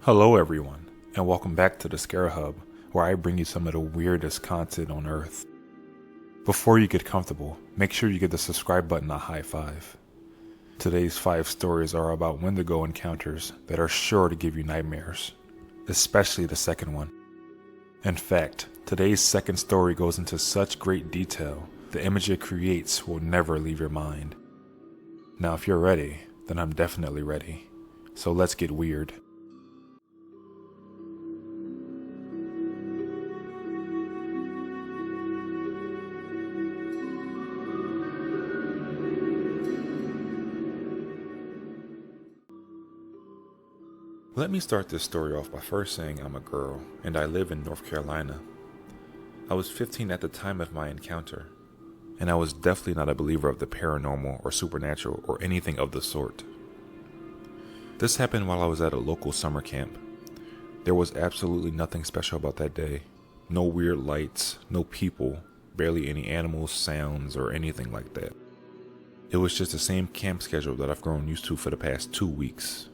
Hello everyone, and welcome back to the Scare Hub, where I bring you some of the weirdest content on Earth. Before you get comfortable, make sure you give the subscribe button a high five. Today's 5 stories are about Wendigo encounters that are sure to give you nightmares, especially the second one. In fact, today's second story goes into such great detail, the image it creates will never leave your mind. Now if you're ready, then I'm definitely ready. So let's get weird. Let me start this story off by first saying I'm a girl, and I live in North Carolina. I was 15 at the time of my encounter, and I was definitely not a believer of the paranormal or supernatural or anything of the sort. This happened while I was at a local summer camp. There was absolutely nothing special about that day. No weird lights, no people, barely any animals, sounds, or anything like that. It was just the same camp schedule that I've grown used to for the past 2 weeks.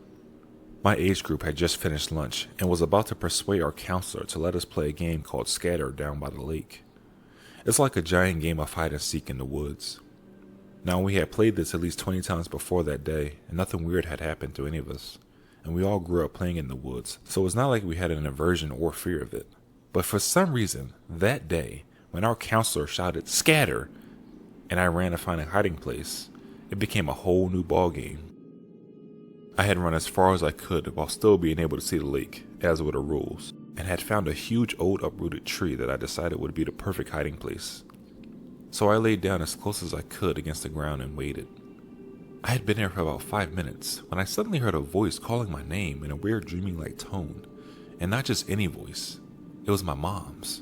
My age group had just finished lunch and was about to persuade our counselor to let us play a game called Scatter down by the lake. It's like a giant game of hide and seek in the woods. Now, we had played this at least 20 times before that day, and nothing weird had happened to any of us, and we all grew up playing in the woods, so it's not like we had an aversion or fear of it. But for some reason, that day, when our counselor shouted "Scatter!" and I ran to find a hiding place, it became a whole new ballgame. I had run as far as I could while still being able to see the lake, as were the rules, and had found a huge old uprooted tree that I decided would be the perfect hiding place. So I laid down as close as I could against the ground and waited. I had been there for about 5 minutes when I suddenly heard a voice calling my name in a weird dreaming-like tone, and not just any voice, it was my mom's.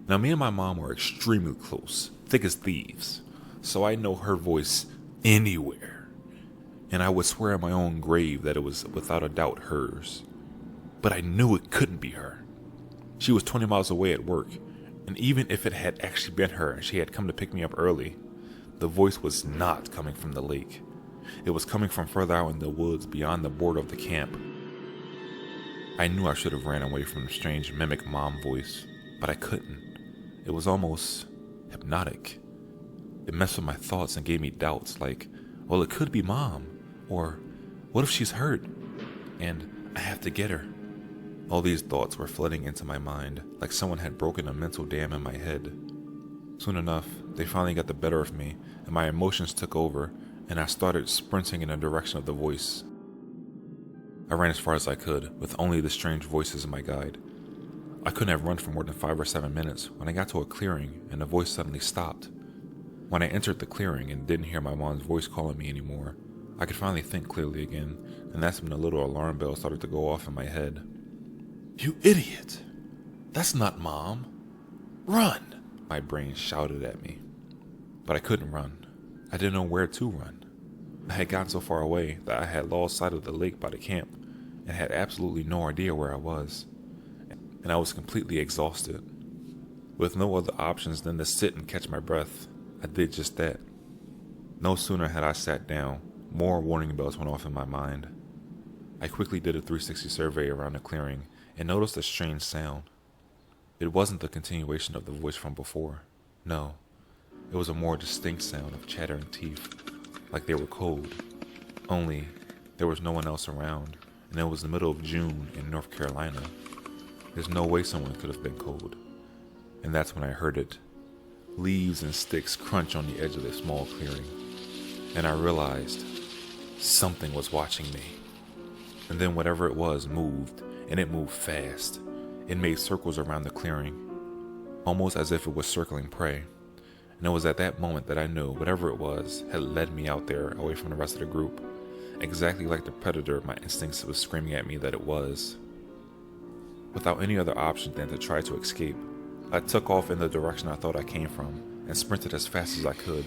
Now, me and my mom were extremely close, thick as thieves, so I know her voice anywhere. And I would swear on my own grave that it was without a doubt hers. But I knew it couldn't be her. She was 20 miles away at work, and even if it had actually been her and she had come to pick me up early, the voice was not coming from the lake. It was coming from further out in the woods beyond the border of the camp. I knew I should have ran away from the strange mimic mom voice, but I couldn't. It was almost hypnotic. It messed with my thoughts and gave me doubts like, well, it could be mom. Or, what if she's hurt? And I have to get her. All these thoughts were flooding into my mind, like someone had broken a mental dam in my head. Soon enough, they finally got the better of me, and my emotions took over, and I started sprinting in the direction of the voice. I ran as far as I could, with only the strange voice as my guide. I couldn't have run for more than 5 or 7 minutes when I got to a clearing, and the voice suddenly stopped. When I entered the clearing and didn't hear my mom's voice calling me anymore, I could finally think clearly again, and that's when the little alarm bell started to go off in my head. "You idiot! That's not Mom! Run!" my brain shouted at me. But I couldn't run. I didn't know where to run. I had gotten so far away that I had lost sight of the lake by the camp, and had absolutely no idea where I was. And I was completely exhausted. With no other options than to sit and catch my breath, I did just that. No sooner had I sat down, more warning bells went off in my mind. I quickly did a 360 survey around the clearing and noticed a strange sound. It wasn't the continuation of the voice from before. No, it was a more distinct sound of chattering teeth, like they were cold. Only, there was no one else around, and it was the middle of June in North Carolina. There's no way someone could have been cold. And that's when I heard it. Leaves and sticks crunch on the edge of the small clearing. And I realized something was watching me. And then whatever it was moved, and it moved fast. It made circles around the clearing, almost as if it was circling prey. And it was at that moment that I knew whatever it was had led me out there away from the rest of the group, exactly like the predator my instincts was screaming at me that it was. Without any other option than to try to escape, I took off in the direction I thought I came from and sprinted as fast as I could,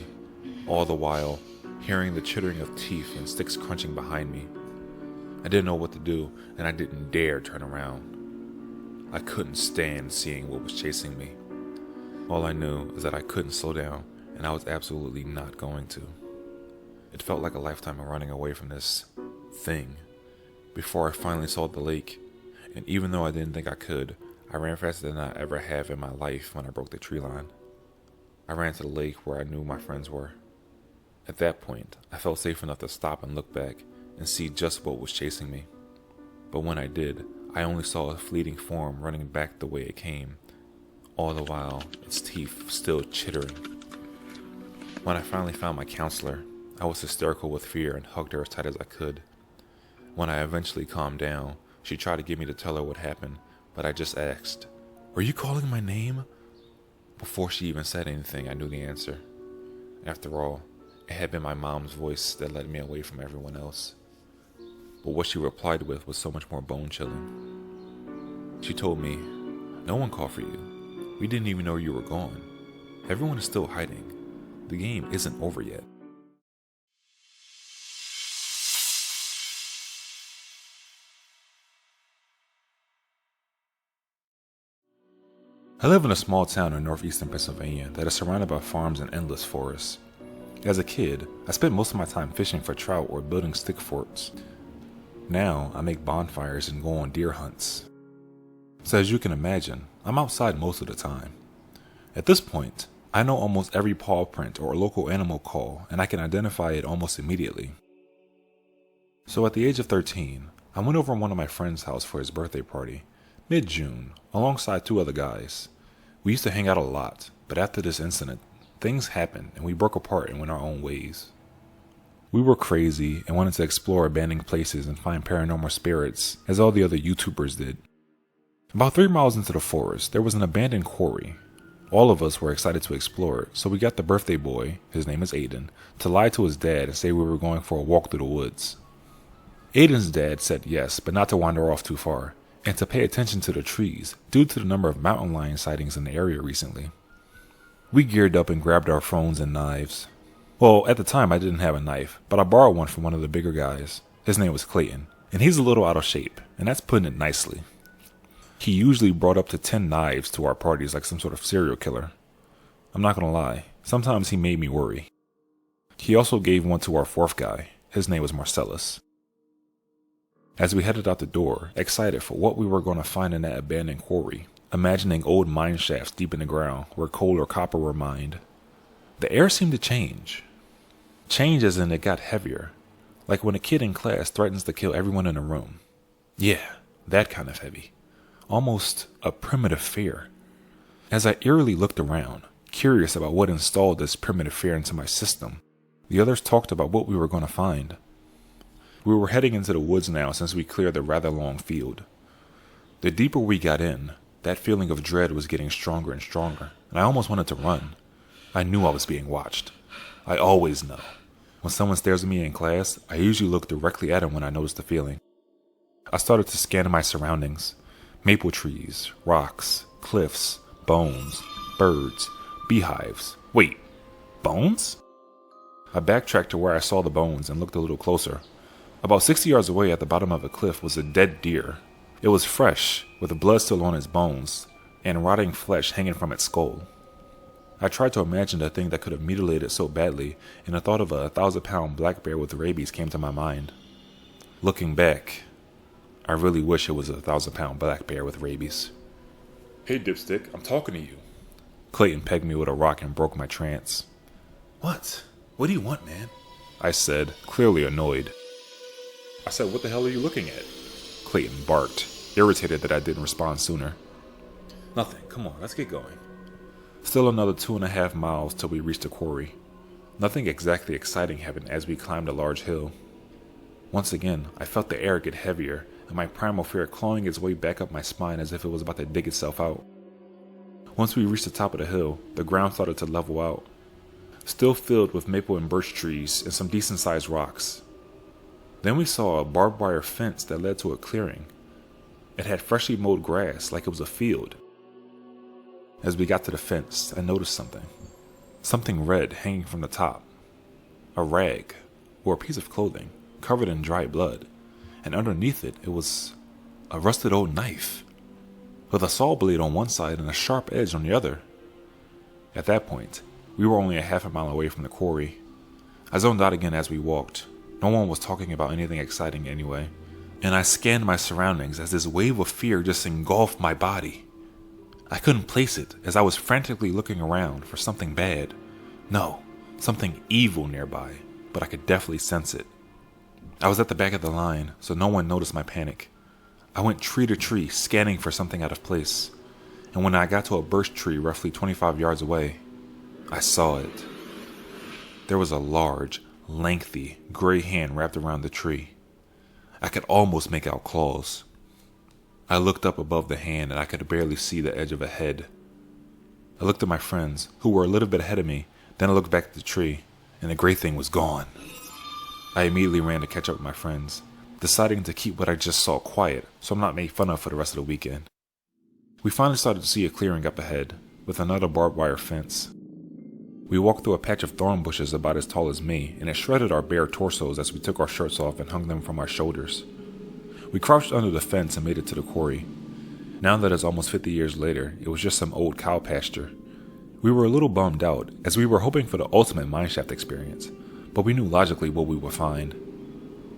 all the while hearing the chittering of teeth and sticks crunching behind me. I didn't know what to do, and I didn't dare turn around. I couldn't stand seeing what was chasing me. All I knew is that I couldn't slow down, and I was absolutely not going to. It felt like a lifetime of running away from this thing, before I finally saw the lake and even though I didn't think I could, I ran faster than I ever have in my life when I broke the tree line. I ran to the lake where I knew my friends were. At that point, I felt safe enough to stop and look back and see just what was chasing me. But when I did, I only saw a fleeting form running back the way it came, all the while its teeth still chittering. When I finally found my counselor, I was hysterical with fear and hugged her as tight as I could. When I eventually calmed down, she tried to get me to tell her what happened, but I just asked, "Were you calling my name?" Before she even said anything, I knew the answer. After all, it had been my mom's voice that led me away from everyone else. But what she replied with was so much more bone-chilling. She told me, "No one called for you. We didn't even know you were gone. Everyone is still hiding. The game isn't over yet." I live in a small town in northeastern Pennsylvania that is surrounded by farms and endless forests. As a kid, I spent most of my time fishing for trout or building stick forts. Now, I make bonfires and go on deer hunts. So as you can imagine, I'm outside most of the time. At this point, I know almost every paw print or local animal call, and I can identify it almost immediately. So at the age of 13, I went over to one of my friend's house for his birthday party, mid-June, alongside 2 other guys. We used to hang out a lot, but after this incident, things happened and we broke apart and went our own ways. We were crazy and wanted to explore abandoned places and find paranormal spirits, as all the other YouTubers did. About 3 miles into the forest, there was an abandoned quarry. All of us were excited to explore it, so we got the birthday boy, his name is Aiden, to lie to his dad and say we were going for a walk through the woods. Aiden's dad said yes, but not to wander off too far, and to pay attention to the trees due to the number of mountain lion sightings in the area recently. We geared up and grabbed our phones and knives. Well, at the time I didn't have a knife, but I borrowed one from one of the bigger guys. His name was Clayton, and he's a little out of shape, and that's putting it nicely. He usually brought up to 10 knives to our parties like some sort of serial killer. I'm not gonna lie, sometimes he made me worry. He also gave one to our 4th guy. His name was Marcellus. As we headed out the door, excited for what we were going to find in that abandoned quarry, imagining old mine shafts deep in the ground where coal or copper were mined, the air seemed to change. Change as in it got heavier, like when a kid in class threatens to kill everyone in the room. Yeah, that kind of heavy. Almost a primitive fear. As I eerily looked around, curious about what installed this primitive fear into my system, the others talked about what we were going to find. We were heading into the woods now since we cleared the rather long field. The deeper we got in, that feeling of dread was getting stronger and stronger, and I almost wanted to run. I knew I was being watched. I always know. When someone stares at me in class, I usually look directly at him when I notice the feeling. I started to scan my surroundings. Maple trees, rocks, cliffs, bones, birds, beehives. Wait, bones? I backtracked to where I saw the bones and looked a little closer. About 60 yards away at the bottom of a cliff was a dead deer. It was fresh, with the blood still on its bones, and rotting flesh hanging from its skull. I tried to imagine the thing that could have mutilated so badly, and the thought of a 1,000-pound black bear with rabies came to my mind. Looking back, I really wish it was a 1,000-pound black bear with rabies. "Hey, dipstick, I'm talking to you." Clayton pegged me with a rock and broke my trance. "What? What do you want, man?" I said, clearly annoyed. I said, "What the hell are you looking at?" Clayton barked, irritated that I didn't respond sooner. "Nothing. Come on, let's get going." Still another 2.5 miles till we reached the quarry. Nothing exactly exciting happened as we climbed a large hill. Once again, I felt the air get heavier, and my primal fear clawing its way back up my spine as if it was about to dig itself out. Once we reached the top of the hill, the ground started to level out, still filled with maple and birch trees and some decent-sized rocks. Then we saw a barbed wire fence that led to a clearing. It had freshly mowed grass like it was a field. As we got to the fence, I noticed something. Something red hanging from the top. A rag, or a piece of clothing, covered in dry blood, and underneath it was a rusted old knife, with a saw blade on one side and a sharp edge on the other. At that point, we were only a half a mile away from the quarry. I zoned out again as we walked. No one was talking about anything exciting anyway, and I scanned my surroundings as this wave of fear just engulfed my body. I couldn't place it as I was frantically looking around for something bad. No, something evil nearby, but I could definitely sense it. I was at the back of the line, so no one noticed my panic. I went tree to tree, scanning for something out of place, and when I got to a birch tree roughly 25 yards away, I saw it. There was a large, lengthy, gray hand wrapped around the tree. I could almost make out claws. I looked up above the hand and I could barely see the edge of a head. I looked at my friends, who were a little bit ahead of me, then I looked back at the tree, and the gray thing was gone. I immediately ran to catch up with my friends, deciding to keep what I just saw quiet so I'm not made fun of for the rest of the weekend. We finally started to see a clearing up ahead, with another barbed wire fence. We walked through a patch of thorn bushes about as tall as me, and it shredded our bare torsos as we took our shirts off and hung them from our shoulders. We crouched under the fence and made it to the quarry. Now that it's almost 50 years later, it was just some old cow pasture. We were a little bummed out, as we were hoping for the ultimate mineshaft experience, but we knew logically what we would find.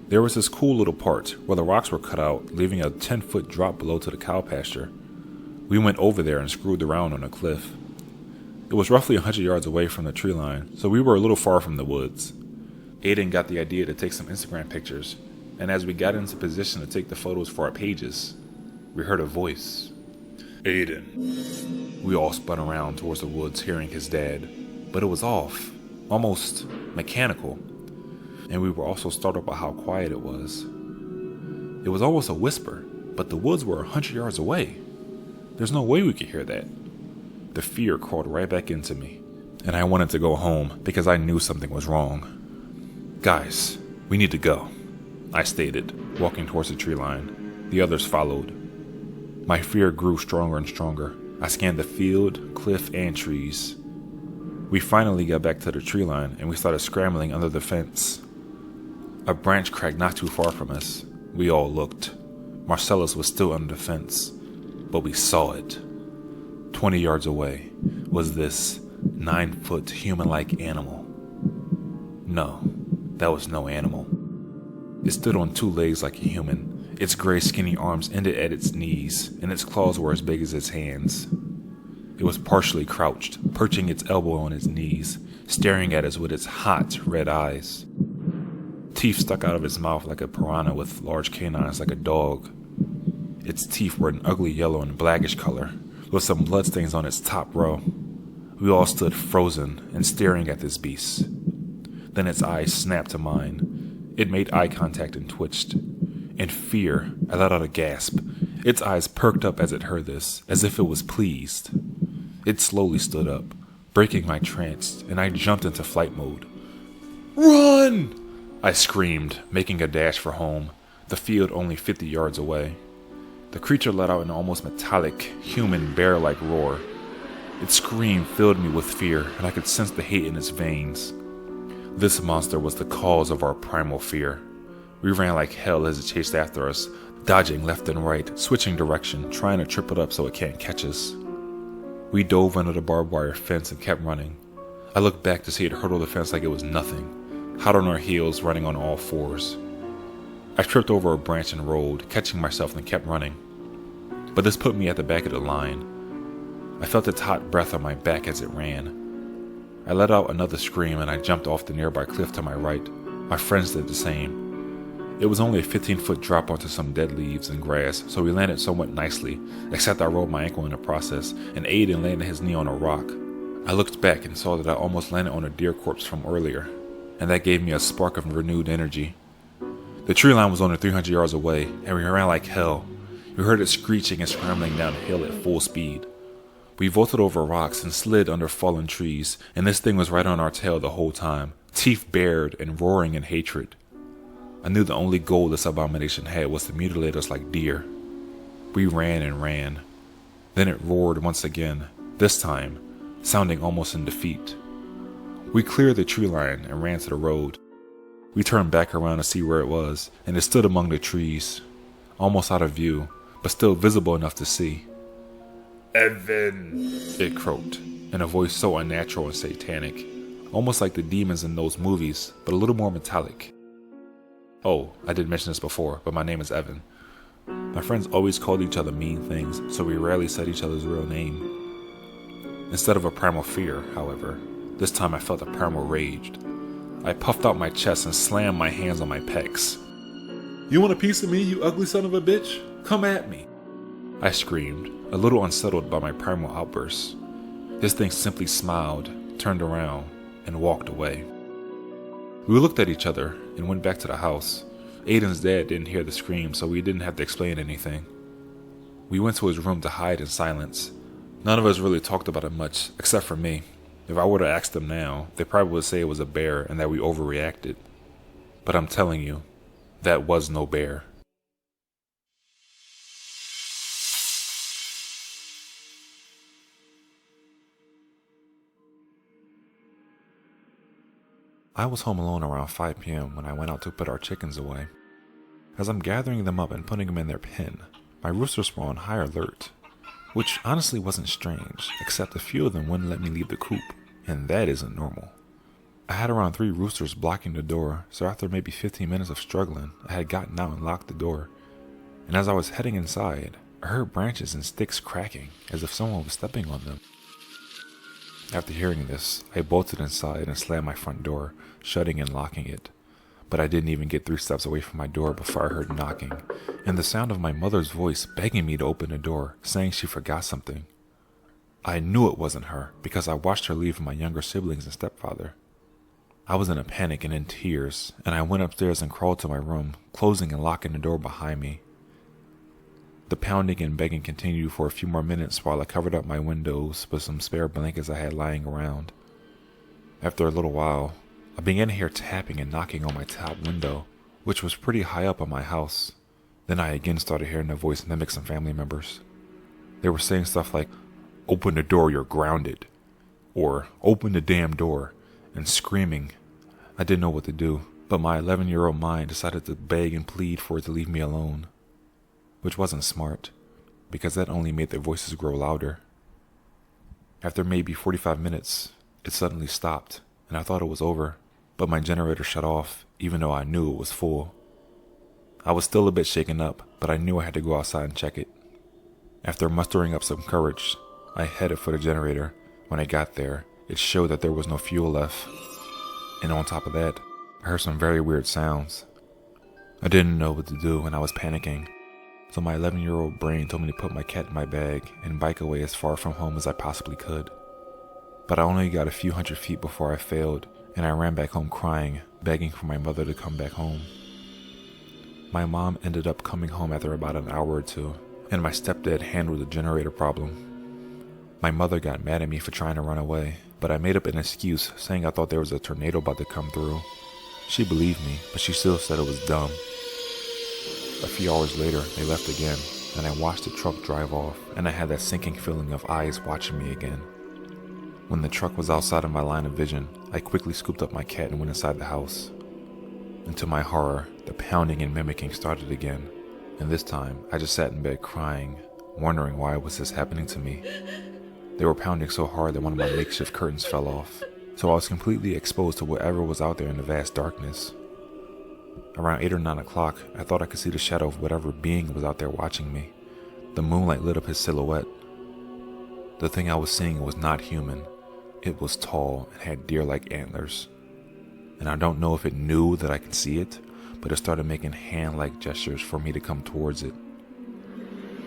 There was this cool little part where the rocks were cut out, leaving a 10-foot drop below to the cow pasture. We went over there and screwed around on a cliff. It was roughly 100 yards away from the tree line, so we were a little far from the woods. Aiden got the idea to take some Instagram pictures, and as we got into position to take the photos for our pages, we heard a voice. Aiden. We all spun around towards the woods hearing his dad, but it was off, almost mechanical, and we were also startled by how quiet it was. It was almost a whisper, but the woods were 100 yards away. There's no way we could hear that. The fear crawled right back into me, and I wanted to go home because I knew something was wrong. Guys, we need to go, I stated, walking towards the tree line. The others followed. My fear grew stronger and stronger. I scanned the field, cliff, and trees. We finally got back to the tree line, and we started scrambling under the fence. A branch cracked not too far from us. We all looked. Marcellus was still under the fence, but we saw it. 20 yards away was this 9-foot human-like animal. No, that was no animal. It stood on 2 legs like a human. Its gray skinny arms ended at its knees, and its claws were as big as its hands. It was partially crouched, perching its elbow on its knees, staring at us with its hot, red eyes. Teeth stuck out of its mouth like a piranha with large canines like a dog. Its teeth were an ugly yellow and blackish color, with some bloodstains on its top row. We all stood frozen and staring at this beast. Then its eyes snapped to mine. It made eye contact and twitched. In fear, I let out a gasp. Its eyes perked up as it heard this, as if it was pleased. It slowly stood up, breaking my trance, and I jumped into flight mode. Run! I screamed, making a dash for home, the field only 50 yards away. The creature let out an almost metallic, human, bear-like roar. Its scream filled me with fear, and I could sense the hate in its veins. This monster was the cause of our primal fear. We ran like hell as it chased after us, dodging left and right, switching direction, trying to trip it up so it can't catch us. We dove under the barbed wire fence and kept running. I looked back to see it hurdle the fence like it was nothing, hot on our heels, running on all fours. I tripped over a branch and rolled, catching myself and kept running. But this put me at the back of the line. I felt its hot breath on my back as it ran. I let out another scream and I jumped off the nearby cliff to my right. My friends did the same. It was only a 15-foot drop onto some dead leaves and grass, so we landed somewhat nicely, except I rolled my ankle in the process, and Aiden landed his knee on a rock. I looked back and saw that I almost landed on a deer corpse from earlier, and that gave me a spark of renewed energy. The tree line was only 300 yards away, and we ran like hell. We heard it screeching and scrambling down the hill at full speed. We vaulted over rocks and slid under fallen trees, and this thing was right on our tail the whole time, teeth bared and roaring in hatred. I knew the only goal this abomination had was to mutilate us like deer. We ran and ran. Then it roared once again, this time sounding almost in defeat. We cleared the tree line and ran to the road. We turned back around to see where it was, and it stood among the trees, almost out of view, but still visible enough to see. Evan, it croaked, in a voice so unnatural and satanic, almost like the demons in those movies, but a little more metallic. Oh, I did mention this before, but my name is Evan. My friends always called each other mean things, so we rarely said each other's real name. Instead of a primal fear, however, this time I felt a primal rage. I puffed out my chest and slammed my hands on my pecs. "You want a piece of me, you ugly son of a bitch? Come at me!" I screamed, a little unsettled by my primal outbursts. This thing simply smiled, turned around, and walked away. We looked at each other and went back to the house. Aiden's dad didn't hear the scream, so we didn't have to explain anything. We went to his room to hide in silence. None of us really talked about it much, except for me. If I were to ask them now, they probably would say it was a bear and that we overreacted. But I'm telling you, that was no bear. I was home alone around 5 p.m. when I went out to put our chickens away. As I'm gathering them up and putting them in their pen, my roosters were on high alert, which honestly wasn't strange, except a few of them wouldn't let me leave the coop, and that isn't normal. I had around 3 roosters blocking the door, so after maybe 15 minutes of struggling, I had gotten out and locked the door. And as I was heading inside, I heard branches and sticks cracking, as if someone was stepping on them. After hearing this, I bolted inside and slammed my front door, shutting and locking it. But I didn't even get 3 steps away from my door before I heard knocking, and the sound of my mother's voice begging me to open the door, saying she forgot something. I knew it wasn't her, because I watched her leave my younger siblings and stepfather. I was in a panic and in tears, and I went upstairs and crawled to my room, closing and locking the door behind me. The pounding and begging continued for a few more minutes while I covered up my windows with some spare blankets I had lying around. After a little while, I began to hear tapping and knocking on my top window, which was pretty high up on my house. Then I again started hearing the voice mimic some family members. They were saying stuff like, "Open the door, you're grounded," or "Open the damn door," and screaming. I didn't know what to do, but my 11-year-old mind decided to beg and plead for it to leave me alone. Which wasn't smart, because that only made their voices grow louder. After maybe 45 minutes, it suddenly stopped, and I thought it was over, but my generator shut off, even though I knew it was full. I was still a bit shaken up, but I knew I had to go outside and check it. After mustering up some courage, I headed for the generator. When I got there, it showed that there was no fuel left, and on top of that, I heard some very weird sounds. I didn't know what to do and I was panicking, so my 11-year-old brain told me to put my cat in my bag and bike away as far from home as I possibly could. But I only got a few hundred feet before I failed, and I ran back home crying, begging for my mother to come back home. My mom ended up coming home after about an hour or 2, and my stepdad handled the generator problem. My mother got mad at me for trying to run away, but I made up an excuse saying I thought there was a tornado about to come through. She believed me, but she still said it was dumb. A few hours later, they left again, and I watched the truck drive off, and I had that sinking feeling of eyes watching me again. When the truck was outside of my line of vision, I quickly scooped up my cat and went inside the house. And to my horror, the pounding and mimicking started again, and this time, I just sat in bed crying, wondering why was this happening to me. They were pounding so hard that one of my makeshift curtains fell off, so I was completely exposed to whatever was out there in the vast darkness. Around 8 or 9 o'clock, I thought I could see the shadow of whatever being was out there watching me. The moonlight lit up his silhouette. The thing I was seeing was not human. It was tall and had deer-like antlers. And I don't know if it knew that I could see it, but it started making hand-like gestures for me to come towards it.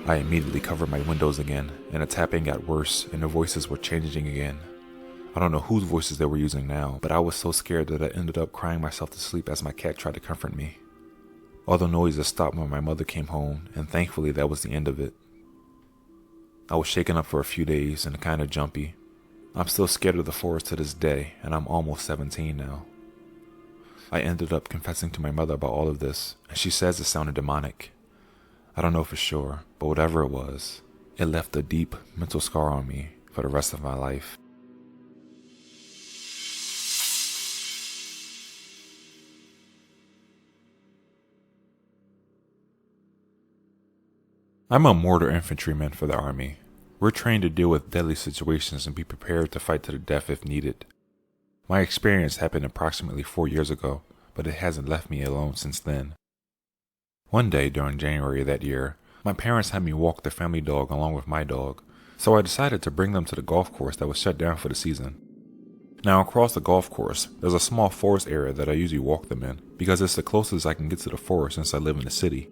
I immediately covered my windows again, and the tapping got worse, and the voices were changing again. I don't know whose voices they were using now, but I was so scared that I ended up crying myself to sleep as my cat tried to comfort me. All the noises stopped when my mother came home, and thankfully that was the end of it. I was shaken up for a few days and kind of jumpy. I'm still scared of the forest to this day, and I'm almost 17 now. I ended up confessing to my mother about all of this, and she says it sounded demonic. I don't know for sure, but whatever it was, it left a deep mental scar on me for the rest of my life. I'm a mortar infantryman for the Army. We're trained to deal with deadly situations and be prepared to fight to the death if needed. My experience happened approximately 4 years ago. but it hasn't left me alone since then. One day during January of that year, my parents had me walk the family dog along with my dog, so I decided to bring them to the golf course that was shut down for the season. Now across the golf course, there's a small forest area that I usually walk them in, because it's the closest I can get to the forest since I live in the city.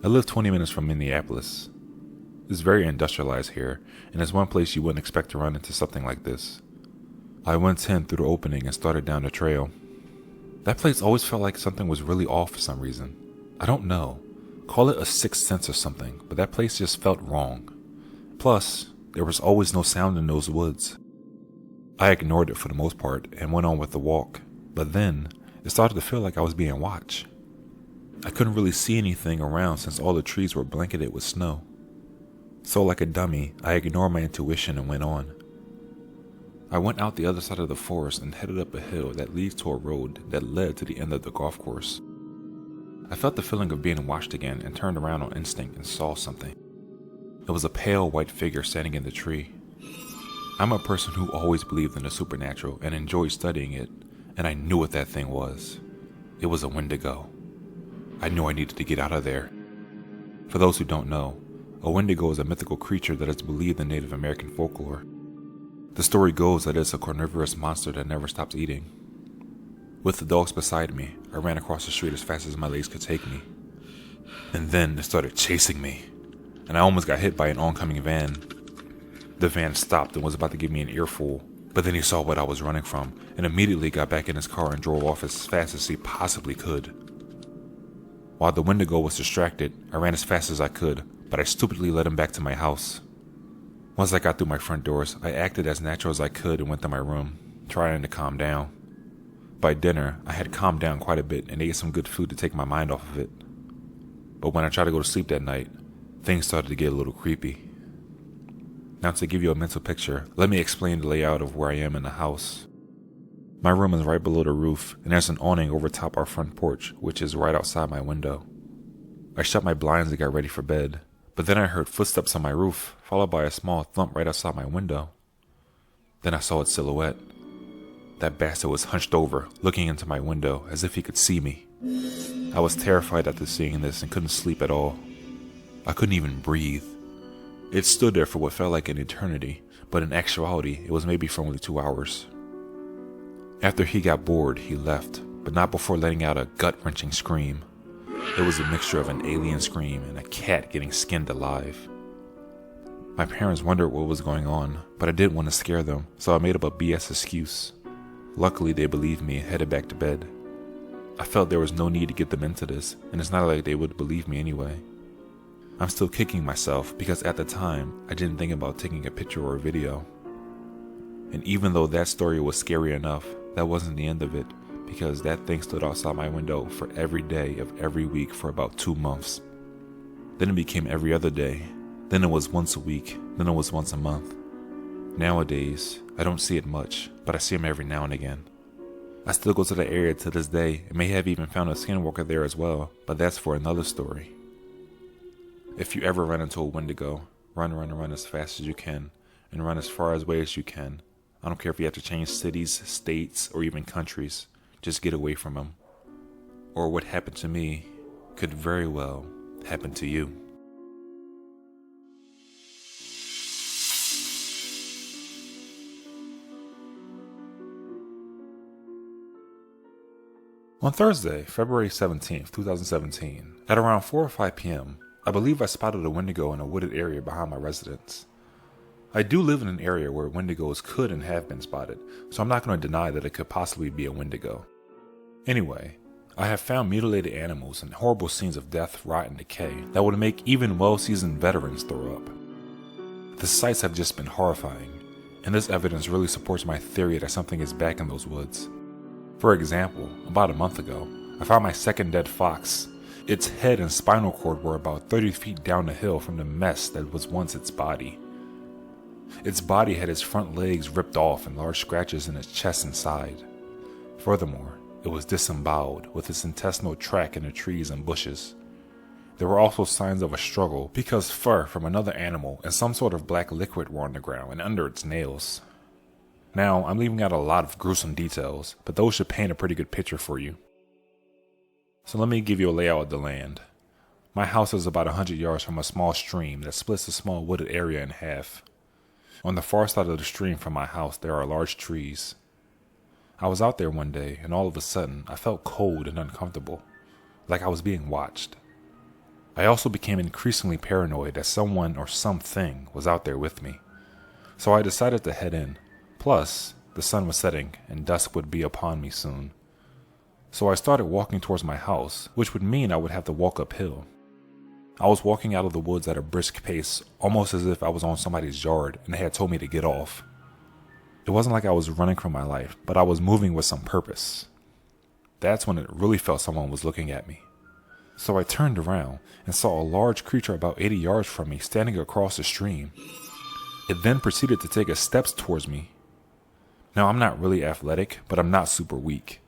I live 20 minutes from Minneapolis. It's very industrialized here, and it's one place you wouldn't expect to run into something like this. I went in through the opening and started down the trail. That place always felt like something was really off for some reason. I don't know. Call it a sixth sense or something, but that place just felt wrong. Plus, there was always no sound in those woods. I ignored it for the most part and went on with the walk, but then it started to feel like I was being watched. I couldn't really see anything around since all the trees were blanketed with snow. So like a dummy, I ignored my intuition and went on. I went out the other side of the forest and headed up a hill that leads to a road that led to the end of the golf course. I felt the feeling of being watched again and turned around on instinct and saw something. It was a pale white figure standing in the tree. I'm a person who always believed in the supernatural and enjoyed studying it, and I knew what that thing was. It was a Wendigo. I knew I needed to get out of there. For those who don't know, a Wendigo is a mythical creature that is believed in Native American folklore. The story goes that it's a carnivorous monster that never stops eating. With the dogs beside me, I ran across the street as fast as my legs could take me. And then it started chasing me, and I almost got hit by an oncoming van. The van stopped and was about to give me an earful, but then he saw what I was running from and immediately got back in his car and drove off as fast as he possibly could. While the Wendigo was distracted, I ran as fast as I could, but I stupidly led him back to my house. Once I got through my front doors, I acted as natural as I could and went to my room, trying to calm down. By dinner, I had calmed down quite a bit and ate some good food to take my mind off of it. But when I tried to go to sleep that night, things started to get a little creepy. Now to give you a mental picture, let me explain the layout of where I am in the house. My room is right below the roof, and there's an awning over top our front porch, which is right outside my window. I shut my blinds and got ready for bed, but then I heard footsteps on my roof, followed by a small thump right outside my window. Then I saw its silhouette. That bastard was hunched over, looking into my window as if he could see me. I was terrified after seeing this and couldn't sleep at all. I couldn't even breathe. It stood there for what felt like an eternity, but in actuality, it was maybe for only 2 hours. After he got bored, he left, but not before letting out a gut-wrenching scream. It was a mixture of an alien scream and a cat getting skinned alive. My parents wondered what was going on, but I didn't want to scare them, so I made up a BS excuse. Luckily, they believed me and headed back to bed. I felt there was no need to get them into this, and it's not like they would believe me anyway. I'm still kicking myself because at the time, I didn't think about taking a picture or a video. And even though that story was scary enough, that wasn't the end of it, because that thing stood outside my window for every day of every week for about 2 months. Then it became every other day. Then it was once a week. Then it was once a month. Nowadays, I don't see it much, but I see him every now and again. I still go to the area to this day and may have even found a skinwalker there as well, but that's for another story. If you ever run into a Wendigo, run as fast as you can, and run as far away as you can. I don't care if you have to change cities, states, or even countries. Just get away from them. Or what happened to me could very well happen to you. On Thursday, February 17th, 2017, at around 4 or 5 p.m., I believe I spotted a Wendigo in a wooded area behind my residence. I do live in an area where Wendigos could and have been spotted, so I'm not going to deny that it could possibly be a Wendigo. Anyway, I have found mutilated animals and horrible scenes of death, rot, and decay that would make even well-seasoned veterans throw up. The sights have just been horrifying, and this evidence really supports my theory that something is back in those woods. For example, about a month ago, I found my second dead fox. Its head and spinal cord were about 30 feet down the hill from the mess that was once its body. Its body had its front legs ripped off and large scratches in its chest and side. Furthermore, it was disemboweled with its intestinal tract in the trees and bushes. There were also signs of a struggle because fur from another animal and some sort of black liquid were on the ground and under its nails. Now, I'm leaving out a lot of gruesome details, but those should paint a pretty good picture for you. So let me give you a layout of the land. My house is about 100 yards from a small stream that splits a small wooded area in half. On the far side of the stream from my house, there are large trees. I was out there one day, and all of a sudden, I felt cold and uncomfortable, like I was being watched. I also became increasingly paranoid that someone or something was out there with me. So I decided to head in. Plus, the sun was setting, and dusk would be upon me soon. So I started walking towards my house, which would mean I would have to walk uphill. I was walking out of the woods at a brisk pace, almost as if I was on somebody's yard and they had told me to get off. It wasn't like I was running from my life, but I was moving with some purpose. That's when it really felt someone was looking at me. So I turned around and saw a large creature about 80 yards from me standing across the stream. It then proceeded to take steps towards me. Now, I'm not really athletic, but I'm not super weak.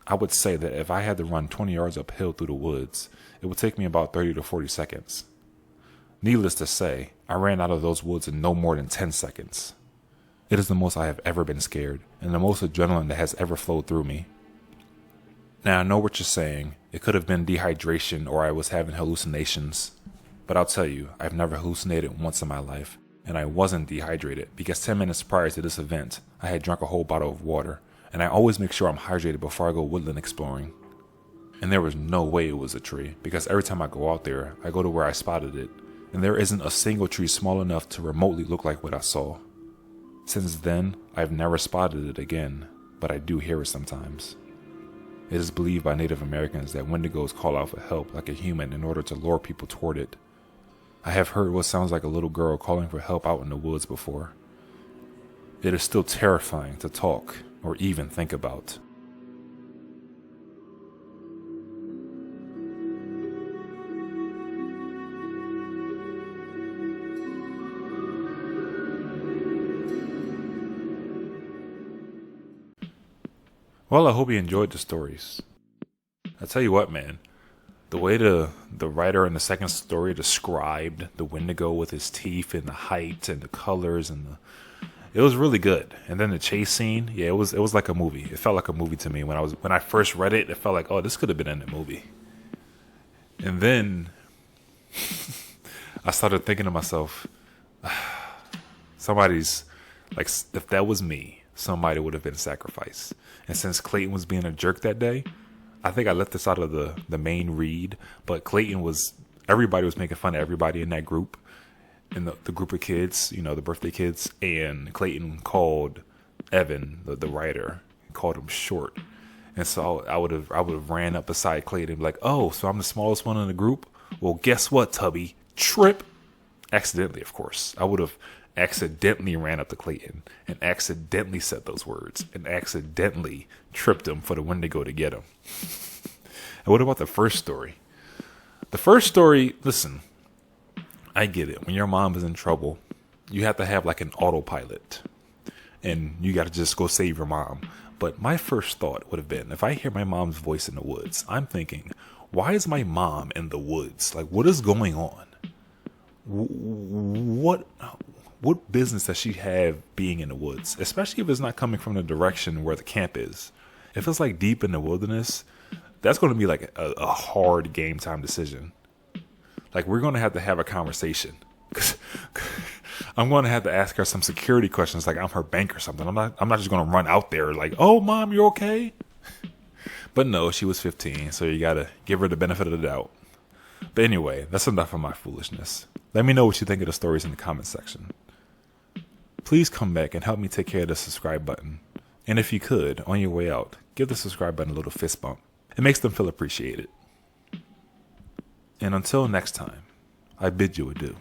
I would say that if I had to run 20 yards uphill through the woods, it would take me about 30 to 40 seconds. Needless to say, I ran out of those woods in no more than 10 seconds. It is the most I have ever been scared, and the most adrenaline that has ever flowed through me. Now, I know what you're saying. It could have been dehydration or I was having hallucinations. But I'll tell you, I've never hallucinated once in my life, and I wasn't dehydrated because 10 minutes prior to this event, I had drunk a whole bottle of water, and I always make sure I'm hydrated before I go woodland exploring. And there was no way it was a tree, because every time I go out there, I go to where I spotted it, and there isn't a single tree small enough to remotely look like what I saw. Since then, I've never spotted it again, but I do hear it sometimes. It is believed by Native Americans that Wendigos call out for help like a human in order to lure people toward it. I have heard what sounds like a little girl calling for help out in the woods before. It is still terrifying to talk or even think about. Well, I hope you enjoyed the stories. I tell you what, man, the way the writer in the second story described the Wendigo with his teeth and the height and the colors it was really good. And then the chase scene, yeah, it was like a movie. It felt like a movie to me when I first read it. It felt like, oh, this could have been in a movie. And then I started thinking to myself, somebody's like, if that was me, somebody would have been sacrificed. And since Clayton was being a jerk that day, I think I left this out of the main read, but everybody was making fun of everybody in that group, in the group of kids, the birthday kids, and Clayton called Evan, the writer, called him short. And so I would have ran up beside Clayton and be like, oh, so I'm the smallest one in the group? Well, guess what, Tubby? Trip. Accidentally, of course. I would have accidentally ran up to Clayton and accidentally said those words and accidentally tripped him for the Wendigo to get him. And what about the first story? The first story, listen, I get it. When your mom is in trouble, you have to have like an autopilot and you got to just go save your mom. But my first thought would have been, if I hear my mom's voice in the woods, I'm thinking, why is my mom in the woods? Like, what is going on? What business does she have being in the woods? Especially if it's not coming from the direction where the camp is. If it's like deep in the wilderness, that's going to be like a hard game time decision. Like, we're going to have a conversation. I'm going to have to ask her some security questions like I'm her bank or something. I'm not just going to run out there like, oh, Mom, you okay? But no, she was 15, so you got to give her the benefit of the doubt. But anyway, that's enough of my foolishness. Let me know what you think of the stories in the comment section. Please come back and help me take care of the subscribe button. And if you could, on your way out, give the subscribe button a little fist bump. It makes them feel appreciated. And until next time, I bid you adieu.